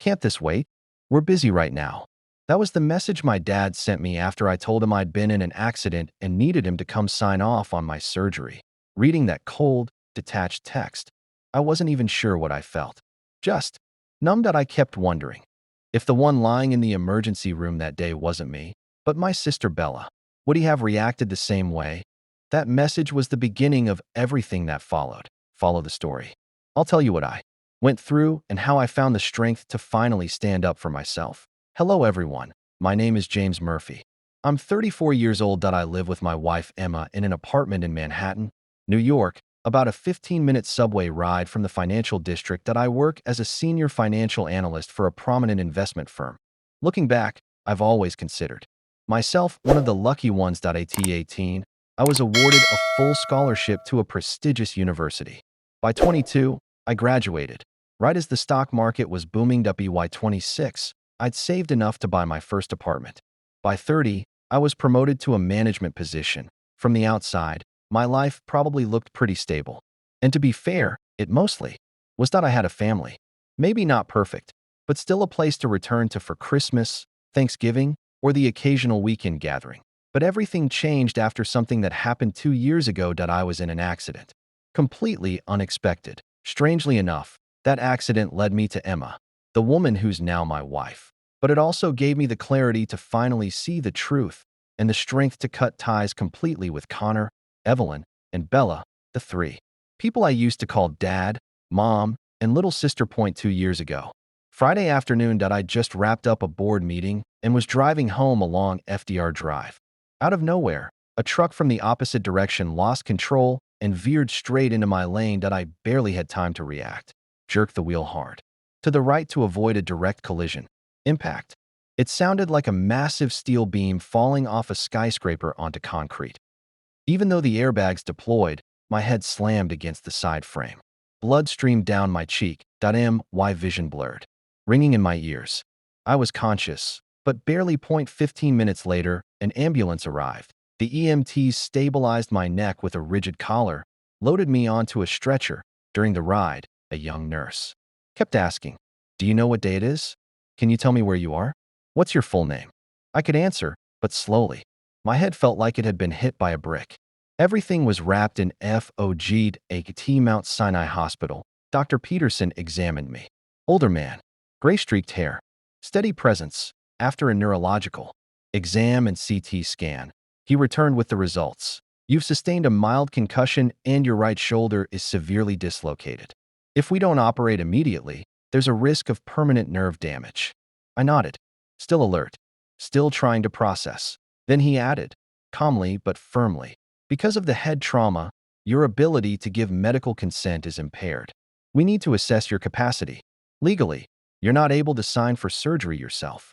Can't this wait? We're busy right now. That was the message my dad sent me after I told him I'd been in an accident and needed him to come sign off on my surgery. Reading that cold, detached text, I wasn't even sure what I felt. Just numb. That I kept wondering if the one lying in the emergency room that day wasn't me, but my sister Bella. Would he have reacted the same way? That message was the beginning of everything that followed. Follow the story. I'll tell you what I went through and how I found the strength to finally stand up for myself. Hello everyone, my name is James Murphy. I'm 34 years old. I live with my wife Emma in an apartment in Manhattan, New York, about a 15-minute subway ride from the financial district. That I work as a senior financial analyst for a prominent investment firm. Looking back, I've always considered myself one of the lucky ones. At 18, I was awarded a full scholarship to a prestigious university. By 22, I graduated, right as the stock market was booming. By 26, I'd saved enough to buy my first apartment. By 30, I was promoted to a management position. From the outside, my life probably looked pretty stable. And to be fair, it mostly was that I had a family. Maybe not perfect, but still a place to return to for Christmas, Thanksgiving, or the occasional weekend gathering. But everything changed after something that happened 2 years ago. I was in an accident. Completely unexpected. Strangely enough, that accident led me to Emma, the woman who's now my wife. But it also gave me the clarity to finally see the truth and the strength to cut ties completely with Connor, Evelyn, and Bella, the three people I used to call dad, mom, and little sister. 2 years ago, Friday afternoon. I just wrapped up a board meeting and was driving home along FDR Drive. Out of nowhere, a truck from the opposite direction lost control and veered straight into my lane. I barely had time to react. Jerked the wheel hard to the right to avoid a direct collision. Impact. It sounded like a massive steel beam falling off a skyscraper onto concrete. Even though the airbags deployed, my head slammed against the side frame. Blood streamed down my cheek. My vision blurred, ringing in my ears. I was conscious, but barely. 15 minutes later, an ambulance arrived. The EMTs stabilized my neck with a rigid collar, loaded me onto a stretcher. During the ride, a young nurse kept asking, "Do you know what day it is? Can you tell me where you are? What's your full name?" I could answer, but slowly. My head felt like it had been hit by a brick. Everything was wrapped in FOG'd at Mount Sinai Hospital. Dr. Peterson examined me. Older man, gray-streaked hair, steady presence. After a neurological exam and CT scan, he returned with the results. "You've sustained a mild concussion and your right shoulder is severely dislocated. If we don't operate immediately, there's a risk of permanent nerve damage." I nodded, still alert, still trying to process. Then he added, calmly but firmly, "Because of the head trauma, your ability to give medical consent is impaired. We need to assess your capacity. Legally, you're not able to sign for surgery yourself."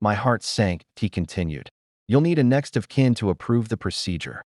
My heart sank. He continued, "You'll need a next of kin to approve the procedure."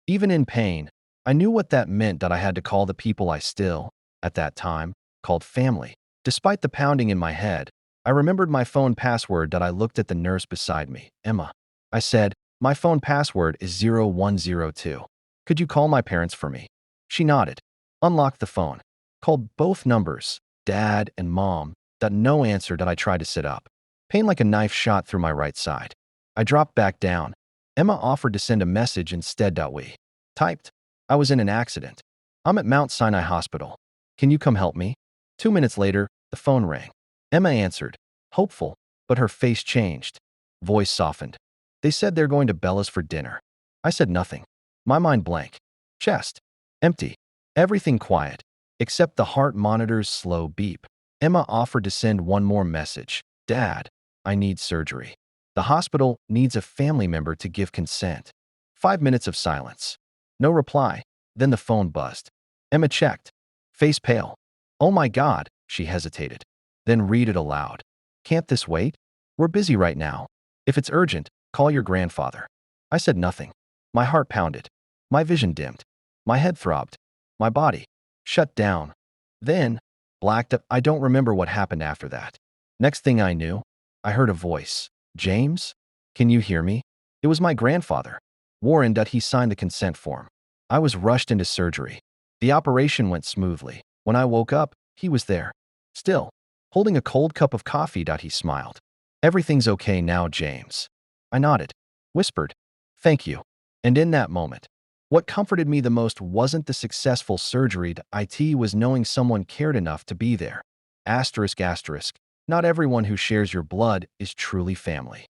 Even in pain, I knew what that meant. I had to call the people I still, at that time, called family. Despite the pounding in my head, I remembered my phone password. I looked at the nurse beside me. "Emma," I said, "my phone password is 0102. Could you call my parents for me?" She nodded, unlocked the phone, called both numbers, dad and mom. No answer. I tried to sit up. Pain like a knife shot through my right side. I dropped back down. Emma offered to send a message instead. We typed, "I was in an accident. I'm at Mount Sinai Hospital. Can you come help me?" 2 minutes later, the phone rang. Emma answered, hopeful, but her face changed. Voice softened. "They said they're going to Bella's for dinner." I said nothing. My mind blank. Chest empty. Everything quiet, except the heart monitor's slow beep. Emma offered to send one more message. "Dad, I need surgery. The hospital needs a family member to give consent." 5 minutes of silence. No reply. Then the phone buzzed. Emma checked. Face pale. "Oh my God," she hesitated. Then read it aloud. "Can't this wait? We're busy right now. If it's urgent, call your grandfather." I said nothing. My heart pounded. My vision dimmed. My head throbbed. My body shut down. Then, blacked up. I don't remember what happened after that. Next thing I knew, I heard a voice. "James? Can you hear me?" It was my grandfather. Warren. He signed the consent form. I was rushed into surgery. The operation went smoothly. When I woke up, he was there. Still, holding a cold cup of coffee. He smiled. Everything's okay now, James. I nodded, whispered, thank you. And in that moment, what comforted me the most wasn't the successful surgery. It was knowing someone cared enough to be there. Asterisk, asterisk. Not everyone who shares your blood is truly family.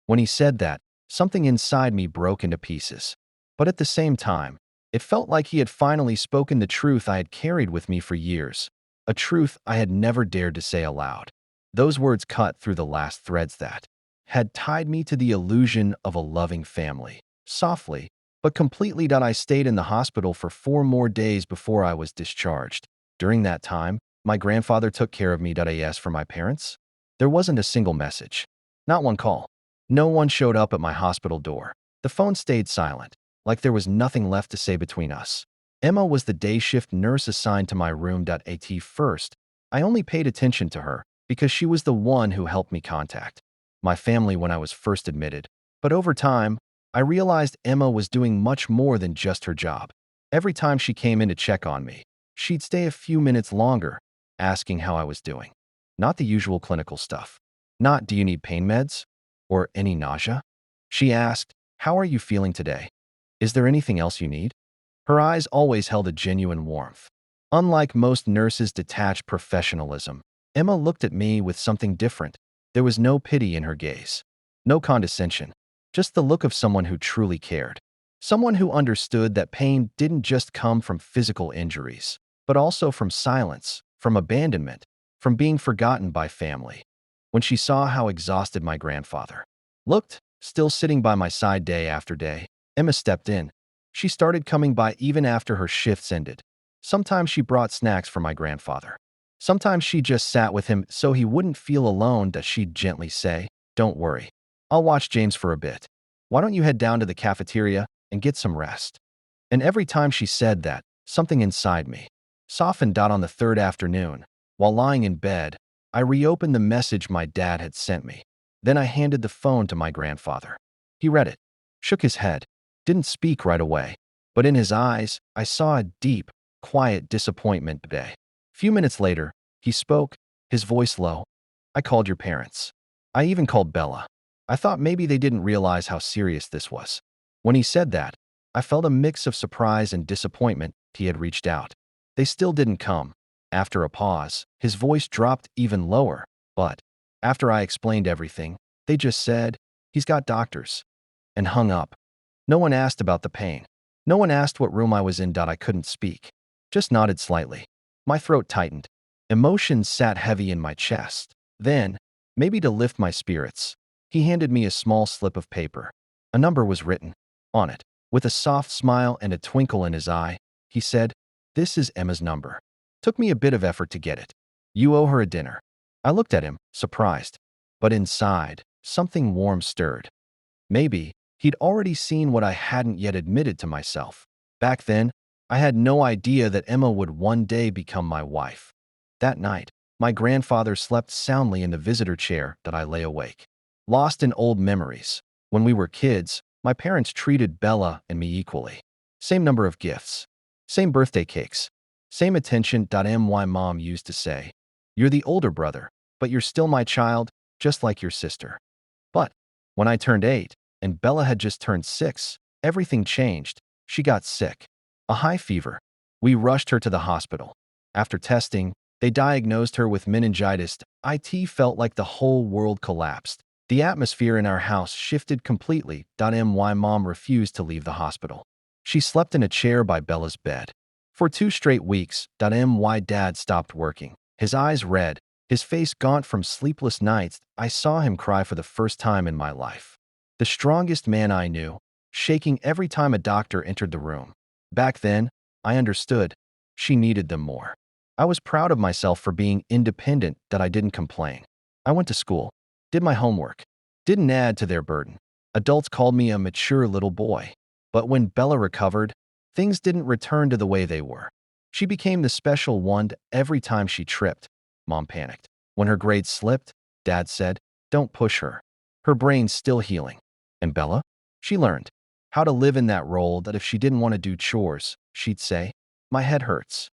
When he said that, something inside me broke into pieces. But at the same time, it felt like he had finally spoken the truth I had carried with me for years, a truth I had never dared to say aloud. Those words cut through the last threads that had tied me to the illusion of a loving family. Softly, but completely. I stayed in the hospital for 4 more days before I was discharged. During that time, my grandfather took care of me. As for my parents, there wasn't a single message. Not one call. No one showed up at my hospital door. The phone stayed silent, like there was nothing left to say between us. Emma was the day shift nurse assigned to my room. At first, I only paid attention to her because she was the one who helped me contact my family when I was first admitted. But over time, I realized Emma was doing much more than just her job. Every time she came in to check on me, she'd stay a few minutes longer, asking how I was doing. Not the usual clinical stuff. Not, do you need pain meds? Or any nausea? She asked, how are you feeling today? Is there anything else you need? Her eyes always held a genuine warmth. Unlike most nurses' detached professionalism, Emma looked at me with something different. There was no pity in her gaze, no condescension, just the look of someone who truly cared. Someone who understood that pain didn't just come from physical injuries, but also from silence, from abandonment, from being forgotten by family. When she saw how exhausted my grandfather looked, still sitting by my side day after day, Emma stepped in. She started coming by even after her shifts ended. Sometimes she brought snacks for my grandfather. Sometimes she just sat with him so he wouldn't feel alone. She'd gently say, don't worry, I'll watch James for a bit. Why don't you head down to the cafeteria and get some rest? And every time she said that, something inside me softened. On the third afternoon, while lying in bed, I reopened the message my dad had sent me. Then I handed the phone to my grandfather. He read it, shook his head, didn't speak right away, but in his eyes, I saw a deep, quiet disappointment. A few minutes later, he spoke, his voice low. I called your parents. I even called Bella. I thought maybe they didn't realize how serious this was. When he said that, I felt a mix of surprise and disappointment. He had reached out. They still didn't come. After a pause, his voice dropped even lower. But after I explained everything, they just said, he's got doctors, and hung up. No one asked about the pain. No one asked what room I was in. I couldn't speak. Just nodded slightly. My throat tightened. Emotions sat heavy in my chest. Then, maybe to lift my spirits, he handed me a small slip of paper. A number was written on it. With a soft smile and a twinkle in his eye, he said, this is Emma's number. Took me a bit of effort to get it. You owe her a dinner. I looked at him, surprised. But inside, something warm stirred. Maybe he'd already seen what I hadn't yet admitted to myself. Back then, I had no idea that Emma would one day become my wife. That night, my grandfather slept soundly in the visitor chair. I lay awake, lost in old memories. When we were kids, my parents treated Bella and me equally. Same number of gifts, same birthday cakes, same attention. My mom used to say, you're the older brother, but you're still my child, just like your sister. But when I turned 8, and Bella had just turned 6, everything changed. She got sick. A high fever. We rushed her to the hospital. After testing, they diagnosed her with meningitis. It felt like the whole world collapsed. The atmosphere in our house shifted completely. My mom refused to leave the hospital. She slept in a chair by Bella's bed. For 2 straight weeks, my dad stopped working. His eyes red, his face gaunt from sleepless nights. I saw him cry for the first time in my life. The strongest man I knew, shaking every time a doctor entered the room. Back then, I understood. She needed them more. I was proud of myself for being independent. I didn't complain. I went to school, did my homework, didn't add to their burden. Adults called me a mature little boy. But when Bella recovered, things didn't return to the way they were. She became the special one. Every time she tripped, Mom panicked. When her grades slipped, Dad said, don't push her. Her brain's still healing. And Bella? She learned how to live in that role. If she didn't want to do chores, she'd say, my head hurts.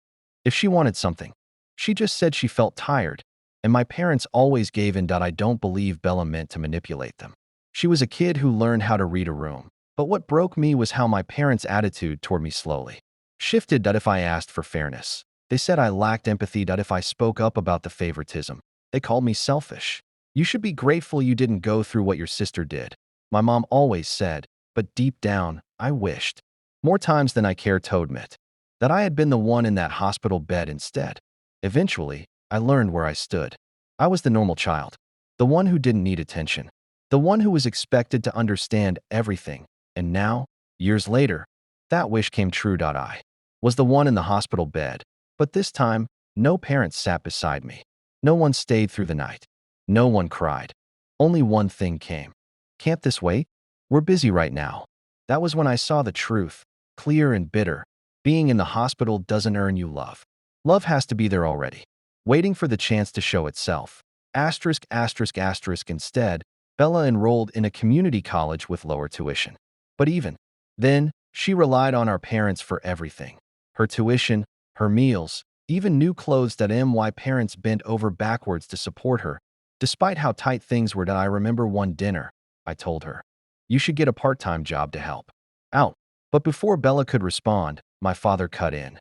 If she wanted something, she just said she felt tired. and my parents always gave in that I don't believe Bella meant to manipulate them. She was a kid who learned how to read a room, but what broke me was how my parents' attitude toward me slowly shifted that if I asked for fairness. They said I lacked empathy, that if I spoke up about the favoritism, they called me selfish. You should be grateful you didn't go through what your sister did, my mom always said, but deep down, I wished, more times than I cared to admit, that I had been the one in that hospital bed instead. Eventually, I learned where I stood. I was the normal child, the one who didn't need attention, the one who was expected to understand everything. And now, years later, that wish came true. I was the one in the hospital bed, but this time, no parents sat beside me. No one stayed through the night. No one cried. Only one thing came. Can't this wait? We're busy right now. That was when I saw the truth, clear and bitter. Being in the hospital doesn't earn you love. Love has to be there already, waiting for the chance to show itself. Asterisk, asterisk, asterisk. Instead, Bella enrolled in a community college with lower tuition. But even then, she relied on our parents for everything. Her tuition, her meals, even new clothes. That my parents bent over backwards to support her, despite how tight things were. That I remember one dinner, I told her, "You should get a part-time job to help out." But before Bella could respond, my father cut in.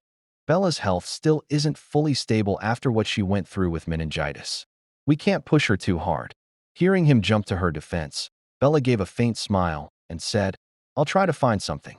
Bella's health still isn't fully stable after what she went through with meningitis. We can't push her too hard. Hearing him jump to her defense, Bella gave a faint smile and said, "I'll try to find something."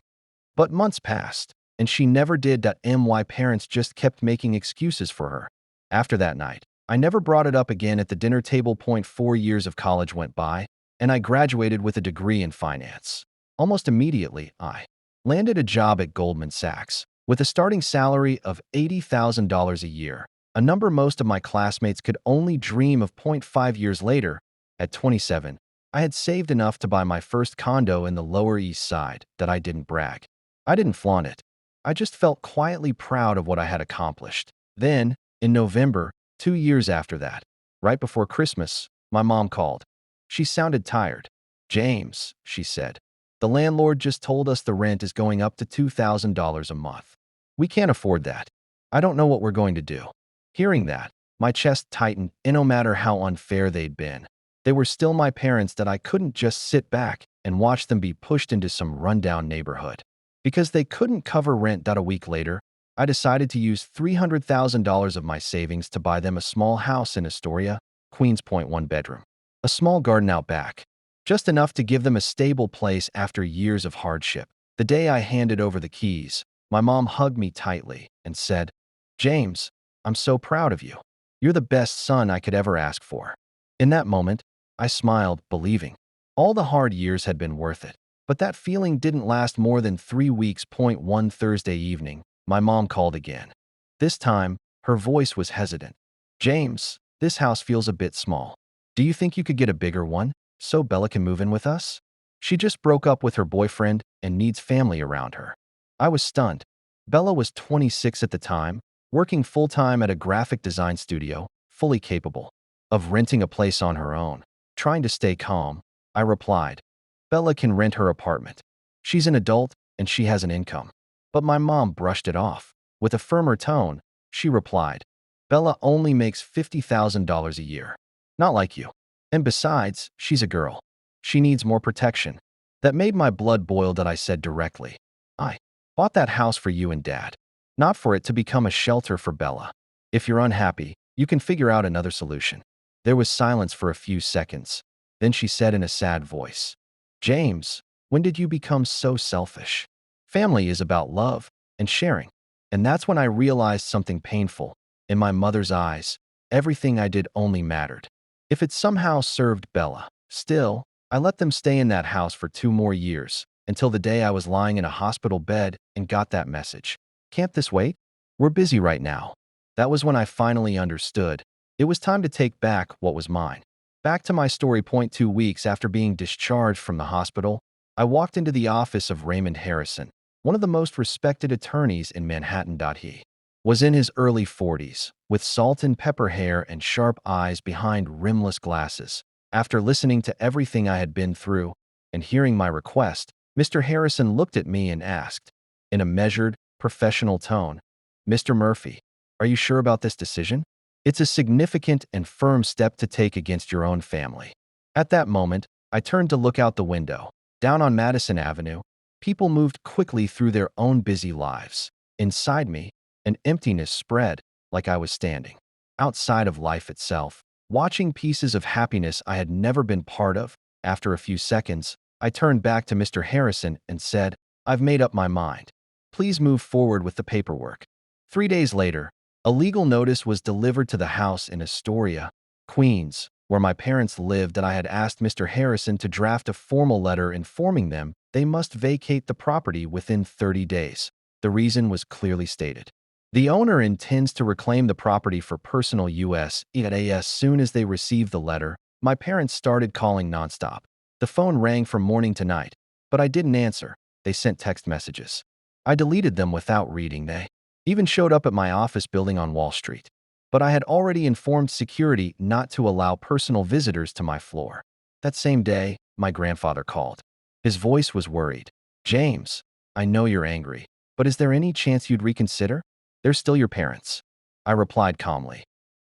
But months passed, and she never did. That my parents just kept making excuses for her. After that night, I never brought it up again at the dinner table. 4 years of college went by, and I graduated with a degree in finance. Almost immediately, I landed a job at Goldman Sachs with a starting salary of $80,000 a year, a number most of my classmates could only dream of. 5 years later, at 27, I had saved enough to buy my first condo in the Lower East Side. That I didn't brag. I didn't flaunt it. I just felt quietly proud of what I had accomplished. Then, in November, 2 years after that, right before Christmas, my mom called. She sounded tired. "James," she said, "the landlord just told us the rent is going up to $2,000 a month. We can't afford that. I don't know what we're going to do." Hearing that, my chest tightened, and no matter how unfair they'd been, they were still my parents. That I couldn't just sit back and watch them be pushed into some rundown neighborhood. Because they couldn't cover rent. A week later, I decided to use $300,000 of my savings to buy them a small house in Astoria, Queens. 1 bedroom. A small garden out back. Just enough to give them a stable place after years of hardship. The day I handed over the keys, my mom hugged me tightly and said, "James, I'm so proud of you. You're the best son I could ever ask for." In that moment, I smiled, believing all the hard years had been worth it. But that feeling didn't last more than 3 weeks. One Thursday evening, my mom called again. This time, her voice was hesitant. "James, this house feels a bit small. Do you think you could get a bigger one so Bella can move in with us? She just broke up with her boyfriend and needs family around her." I was stunned. Bella was 26 at the time, working full-time at a graphic design studio, fully capable of renting a place on her own. Trying to stay calm, I replied, "Bella can rent her apartment. She's an adult and she has an income." But my mom brushed it off. With a firmer tone, she replied, "Bella only makes $50,000 a year. Not like you. And besides, she's a girl. She needs more protection." That made my blood boil. That I said directly, "I bought that house for you and Dad, not for it to become a shelter for Bella. If you're unhappy, you can figure out another solution." There was silence for a few seconds. Then she said in a sad voice, "James, when did you become so selfish? Family is about love and sharing." And that's when I realized something painful. In my mother's eyes, everything I did only mattered if it somehow served Bella. Still, I let them stay in that house for 2 more years, until the day I was lying in a hospital bed and got that message. "Can't this wait? We're busy right now." That was when I finally understood. It was time to take back what was mine. Back to my story. 2 weeks after being discharged from the hospital, I walked into the office of Raymond Harrison, one of the most respected attorneys in Manhattan. He was in his early 40s, with salt and pepper hair and sharp eyes behind rimless glasses. After listening to everything I had been through and hearing my request, Mr. Harrison looked at me and asked, in a measured, professional tone, "Mr. Murphy, are you sure about this decision?" It's a significant and firm step to take against your own family. At that moment, I turned to look out the window. Down on Madison Avenue, people moved quickly through their own busy lives. Inside me, an emptiness spread, like I was standing outside of life itself, watching pieces of happiness I had never been part of. After a few seconds, I turned back to Mr. Harrison and said, "I've made up my mind. Please move forward with the paperwork." 3 days later, a legal notice was delivered to the house in Astoria, Queens, where my parents lived, and I had asked Mr. Harrison to draft a formal letter informing them they must vacate the property within 30 days. The reason was clearly stated. The owner intends to reclaim the property for personal use. As soon as they received the letter, my parents started calling nonstop. The phone rang from morning to night, but I didn't answer. They sent text messages. I deleted them without reading. They even showed up at my office building on Wall Street. But I had already informed security not to allow personal visitors to my floor. That same day, my grandfather called. His voice was worried. "James, I know you're angry, but is there any chance you'd reconsider? They're still your parents." I replied calmly.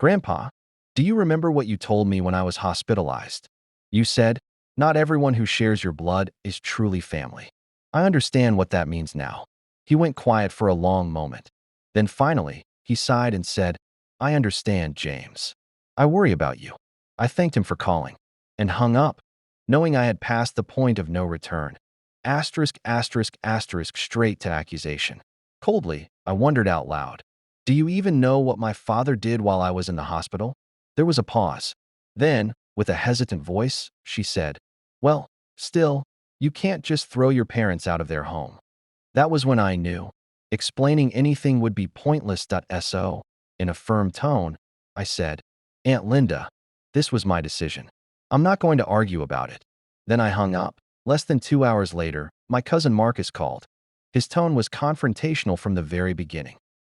"Grandpa, do you remember what you told me when I was hospitalized? You said, 'Not everyone who shares your blood is truly family.' I understand what that means now." He went quiet for a long moment. Then finally, he sighed and said, "I understand, James. I worry about you." I thanked him for calling and hung up, knowing I had passed the point of no return. Asterisk, asterisk, asterisk, straight to accusation. Coldly, I wondered out loud, "Do you even know what my father did while I was in the hospital?" There was a pause. Then, with a hesitant voice, she said, "Well, still, you can't just throw your parents out of their home." That was when I knew. Explaining anything would be pointless. So, in a firm tone, I said, "Aunt Linda, this was my decision. I'm not going to argue about it." Then I hung up. Less than 2 hours later, my cousin Marcus called. His tone was confrontational from the very beginning.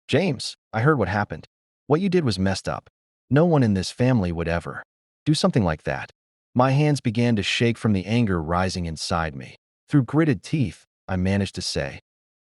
"James, I heard what happened. What you did was messed up. No one in this family would ever do something like that." My hands began to shake from the anger rising inside me. Through gritted teeth, I managed to say,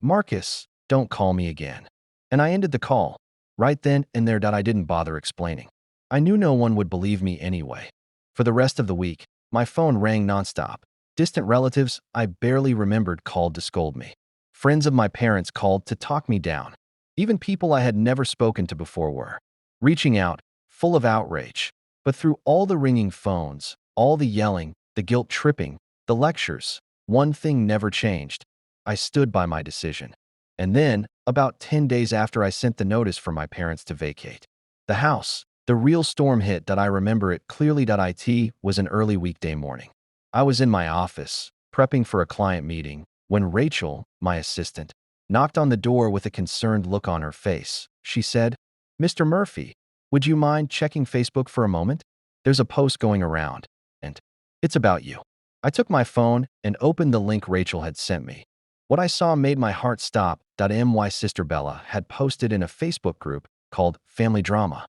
"Marcus, don't call me again." And I ended the call. Right then and there. I didn't bother explaining. I knew no one would believe me anyway. For the rest of the week, my phone rang nonstop. Distant relatives I barely remembered called to scold me. Friends of my parents called to talk me down. Even people I had never spoken to before were reaching out, full of outrage. But through all the ringing phones, all the yelling, the guilt tripping, the lectures, one thing never changed. I stood by my decision. And then, about 10 days after I sent the notice for my parents to vacate the house, the real storm hit. I remember it clearly. It was an early weekday morning. I was in my office, prepping for a client meeting, when Rachel, my assistant, knocked on the door with a concerned look on her face. She said, "Mr. Murphy, would you mind checking Facebook for a moment? There's a post going around, and it's about you." I took my phone and opened the link Rachel had sent me. What I saw made my heart stop. My sister Bella had posted in a Facebook group called Family Drama.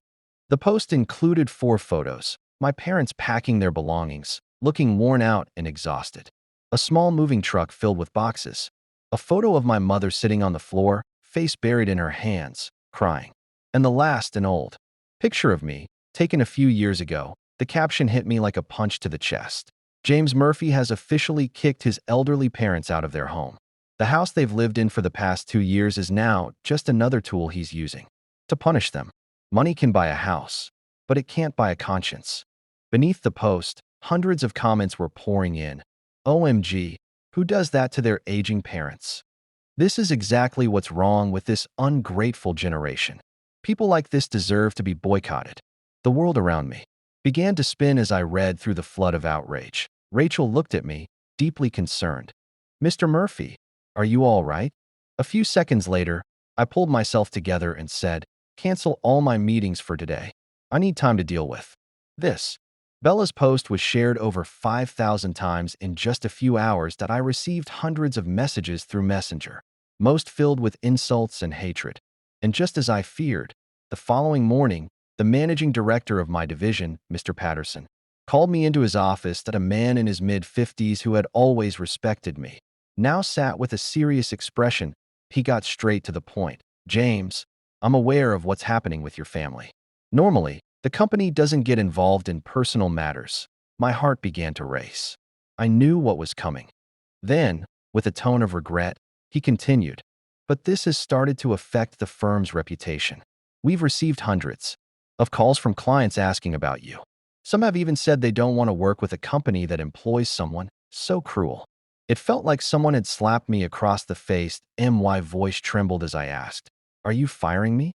The post included 4 photos, my parents packing their belongings, looking worn out and exhausted. A small moving truck filled with boxes. A photo of my mother sitting on the floor, face buried in her hands, crying. And the last, an old picture of me, taken a few years ago. The caption hit me like a punch to the chest. "James Murphy has officially kicked his elderly parents out of their home. The house they've lived in for the past 2 years is now just another tool he's using to punish them." Money can buy a house, but it can't buy a conscience. Beneath the post, hundreds of comments were pouring in. "OMG, who does that to their aging parents? This is exactly what's wrong with this ungrateful generation. People like this deserve to be boycotted." The world around me began to spin as I read through the flood of outrage. Rachel looked at me, deeply concerned. "Mr. Murphy, are you all right?" A few seconds later, I pulled myself together and said, "Cancel all my meetings for today. I need time to deal with this." Bella's post was shared over 5,000 times in just a few hours. I received hundreds of messages through Messenger, most filled with insults and hatred. And just as I feared, the following morning, the managing director of my division, Mr. Patterson, called me into his office. A man in his mid-50s who had always respected me now sat with a serious expression. He got straight to the point. "James, I'm aware of what's happening with your family. Normally, the company doesn't get involved in personal matters. My heart began to race. I knew what was coming. Then, with a tone of regret, he continued, "But this has started to affect the firm's reputation. We've received hundreds of calls from clients asking about you. Some have even said they don't want to work with a company that employs someone so cruel." It felt like someone had slapped me across the face. My voice trembled as I asked, "Are you firing me?"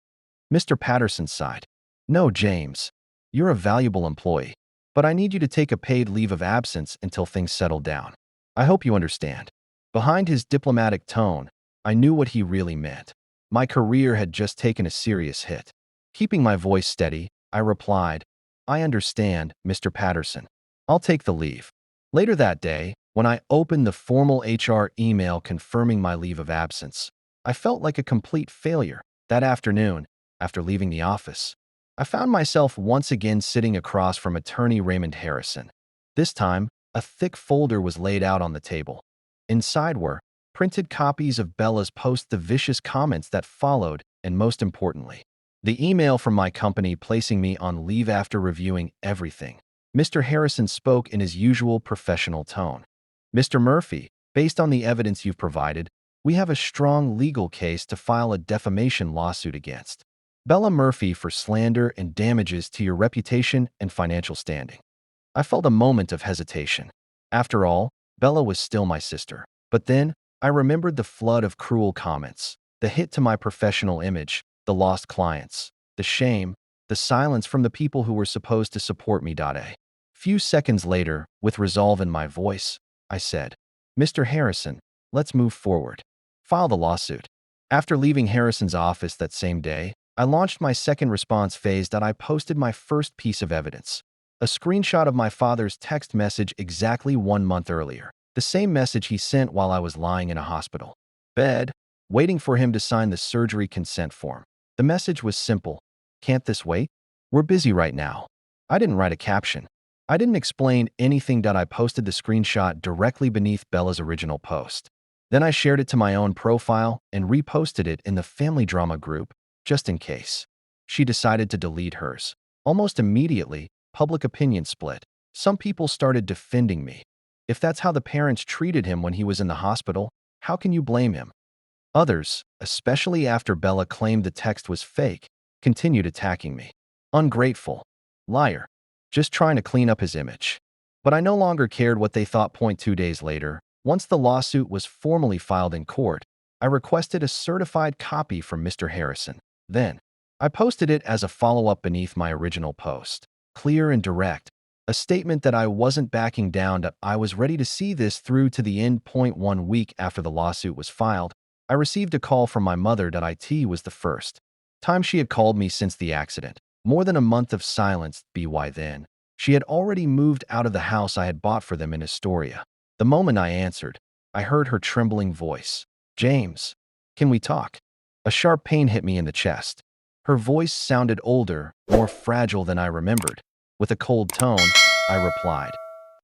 Mr. Patterson sighed. "No, James. You're a valuable employee, but I need you to take a paid leave of absence until things settle down. I hope you understand." Behind his diplomatic tone, I knew what he really meant. My career had just taken a serious hit. Keeping my voice steady, I replied, "I understand, Mr. Patterson. I'll take the leave." Later that day, when I opened the formal HR email confirming my leave of absence, I felt like a complete failure. That afternoon, after leaving the office, I found myself once again sitting across from attorney Raymond Harrison. This time, a thick folder was laid out on the table. Inside were printed copies of Bella's post, the vicious comments that followed, and most importantly, the email from my company placing me on leave after reviewing everything. Mr. Harrison spoke in his usual professional tone. "Mr. Murphy, based on the evidence you've provided, we have a strong legal case to file a defamation lawsuit against Bella Murphy for slander and damages to your reputation and financial standing." I felt a moment of hesitation. After all, Bella was still my sister. But then, I remembered the flood of cruel comments, the hit to my professional image, the lost clients, the shame, the silence from the people who were supposed to support me. A few seconds later, with resolve in my voice, I said, "Mr. Harrison, let's move forward. File the lawsuit." After leaving Harrison's office that same day, I launched my second response phase. I posted my first piece of evidence, a screenshot of my father's text message exactly 1 month earlier, the same message he sent while I was lying in a hospital bed, waiting for him to sign the surgery consent form. The message was simple: "Can't this wait? We're busy right now." I didn't write a caption. I didn't explain anything. I posted the screenshot directly beneath Bella's original post. Then I shared it to my own profile and reposted it in the family drama group, just in case. She decided to delete hers. Almost immediately, public opinion split. Some people started defending me. If that's how the parents treated him when he was in the hospital, how can you blame him? Others, especially after Bella claimed the text was fake, continued attacking me. Ungrateful. Liar. Just trying to clean up his image. But I no longer cared what they thought. 2 days later, once the lawsuit was formally filed in court, I requested a certified copy from Mr. Harrison. Then, I posted it as a follow-up beneath my original post. Clear and direct. A statement that I wasn't backing down, that I was ready to see this through to the end. 1 week after the lawsuit was filed, I received a call from my mother. It was the first time she had called me since the accident. More than a month of silence. By then, she had already moved out of the house I had bought for them in Astoria. The moment I answered, I heard her trembling voice. "James, can we talk?" A sharp pain hit me in the chest. Her voice sounded older, more fragile than I remembered. With a cold tone, I replied,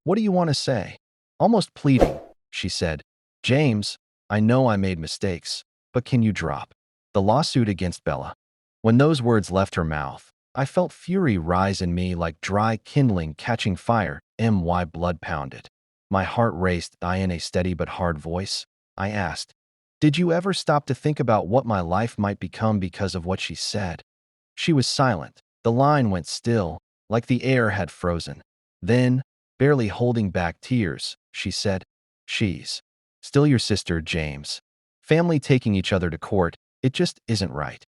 "What do you want to say?" Almost pleading, she said, "James, I know I made mistakes, but can you drop the lawsuit against Bella?" When those words left her mouth, I felt fury rise in me like dry kindling catching fire. My blood pounded. My heart raced. In a steady but hard voice, I asked, "Did you ever stop to think about what my life might become because of what she said?" She was silent. The line went still, like the air had frozen. Then, barely holding back tears, she said, "She's still your sister, James. Family taking each other to court, it just isn't right."